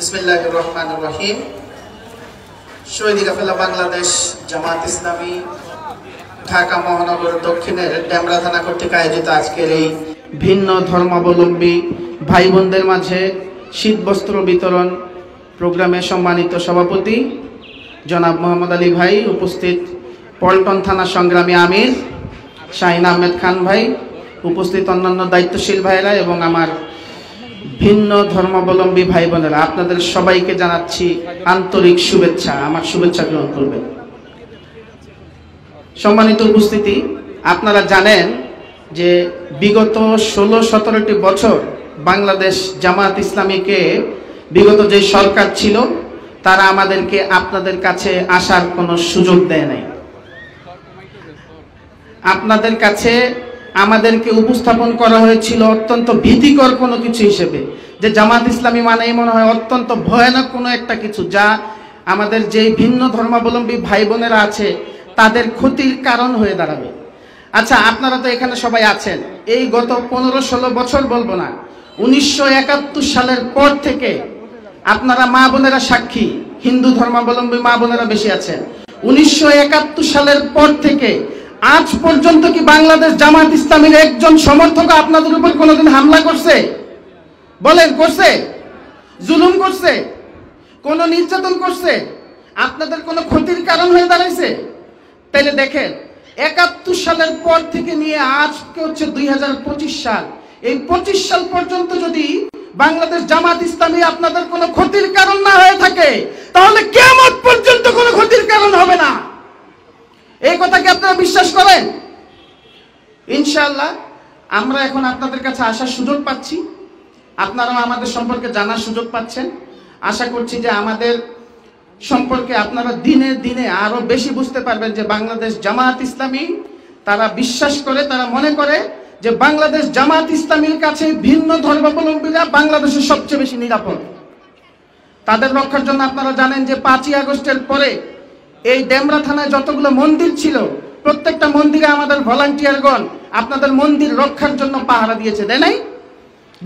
বিসমিল্লাহির রহমানির রহিম। শহীদ কাফেলা বাংলাদেশ জামাত ইসলামী ঢাকা মহানগর দক্ষিণের ডেমরা থানা কর্তৃক আয়োজিত আজকের এই ভিন্ন ধর্মাবলম্বী ভাই বোনদের মাঝে শীত বস্ত্র বিতরণ প্রোগ্রামে সম্মানিত সভাপতি জনাব মোহাম্মদ আলী ভাই, উপস্থিত পল্টন থানা সংগ্রামী আমির শাহিন আহমেদ খান ভাই, উপস্থিত অন্যান্য দায়িত্বশীল ভাইরা এবং আমার ভিন্ন ধর্মাবলম্বী ভাই বোনেরা, আপনাদের সবাইকে জানাচ্ছি আন্তরিক শুভেচ্ছা। আমার শুভেচ্ছা গ্রহণ করবেন। সম্মানিত উপস্থিতি, আপনারা জানেন যে বিগত 16-17টি বছর বাংলাদেশ জামাত ইসলামীকে বিগত যে সরকার ছিল তারা আমাদেরকে আপনাদের কাছে আসার কোনো সুযোগ দেয় নাই। আপনাদের কাছে আমাদেরকে উপস্থাপন করা হয়েছিল অত্যন্ত ভীতিকর কোনো কিছু হিসেবে, যে জামাত ইসলামী মানেই মনে হয় অত্যন্ত ভয়ানক কোনো একটা কিছু, যা আমাদের যে ভিন্ন ধর্মাবলম্বী ভাই বোনেরা আছে তাদের ক্ষতির কারণ হয়ে দাঁড়াবে। আচ্ছা, আপনারা তো এখানে সবাই আছেন, এই গত 15-16 বছর বলবো না, 1971 সালের পর থেকে আপনারা মা বোনেরা সাক্ষী, হিন্দু ধর্মাবলম্বী মা বোনেরা বেশি আছেন। 1971 সালের পর থেকে আজ পর্যন্ত কি বাংলাদেশ জামাত ইসলামীর একজন সমর্থক আপনাদের উপর কোনোদিন হামলা করছে? বলেন, করছে? জুলুম করছে? কোন নির্যাতন করছে? আপনাদের কোনো ক্ষতির কারণ হয়ে দাঁড়াইছে? তাইলে দেখেন, 71 সালের পর থেকে নিয়ে আজকে হচ্ছে 2025 সাল, এই 25 সাল পর্যন্ত যদি বাংলাদেশ জামাত ইসলামী আপনাদের কোনো ক্ষতির কারণ না হয়ে থাকে, তাহলে কিয়ামত পর্যন্ত কোনো ক্ষতির কারণ হবে না। এই কথা কি আপনারা বিশ্বাস করেন? ইনশাআল্লাহ আমরা এখন আপনাদের কাছে আসার সুযোগ পাচ্ছি, আপনারাও আমাদের সম্পর্কে জানার সুযোগ পাচ্ছেন। আশা করছি যে আমাদের সম্পর্কে আপনারা দিনে দিনে আরো বেশি বুঝতে পারবেন যে বাংলাদেশ জামাত ইসলামী তারা বিশ্বাস করে, তারা মনে করে যে বাংলাদেশ জামাত ইসলামীর কাছে ভিন্ন ধর্মাবলম্বীরা বাংলাদেশের সবচেয়ে বেশি নিরাপদ। তাদের রক্ষার জন্য আপনারা জানেন যে 5ই আগস্টের পরে এই ডেমরা থানায় যতগুলো মন্দির ছিল, প্রত্যেকটা মন্দিরে আমাদের ভলান্টিয়ারগণ আপনাদের মন্দির রক্ষার জন্য পাহারা দিয়েছে, দেয় নাই?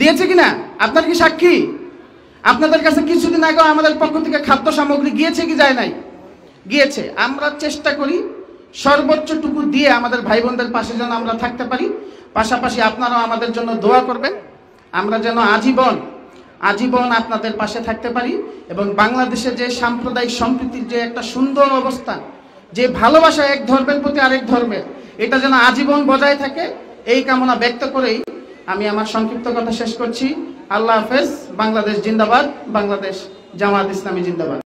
দিয়েছে কিনা? আপনার কি সাক্ষী? আপনাদের কাছে কিছুদিন আগে আমাদের পক্ষ থেকে খাদ্য সামগ্রী গিয়েছে কি যায় নাই? গিয়েছে। আমরা চেষ্টা করি সর্বোচ্চটুকু দিয়ে আমাদের ভাই বোনদের পাশে যেন আমরা থাকতে পারি। পাশাপাশি আপনারাও আমাদের জন্য দোয়া করবেন, আমরা যেন আজীবন আপনাদের পাশে থাকতে পারি এবং বাংলাদেশে যে সাম্প্রদায়িক সম্প্রীতির যে একটা সুন্দর অবস্থা, যে ভালোবাসা এক ধর্মের প্রতি আরেক ধর্মের, এটা যেন আজীবন বজায় থাকে, এই কামনা ব্যক্ত করেই আমি আমার সংক্ষিপ্ত কথা শেষ করছি। আল্লাহ হাফেজ। বাংলাদেশ জিন্দাবাদ, বাংলাদেশ জামাত ইসলামী জিন্দাবাদ।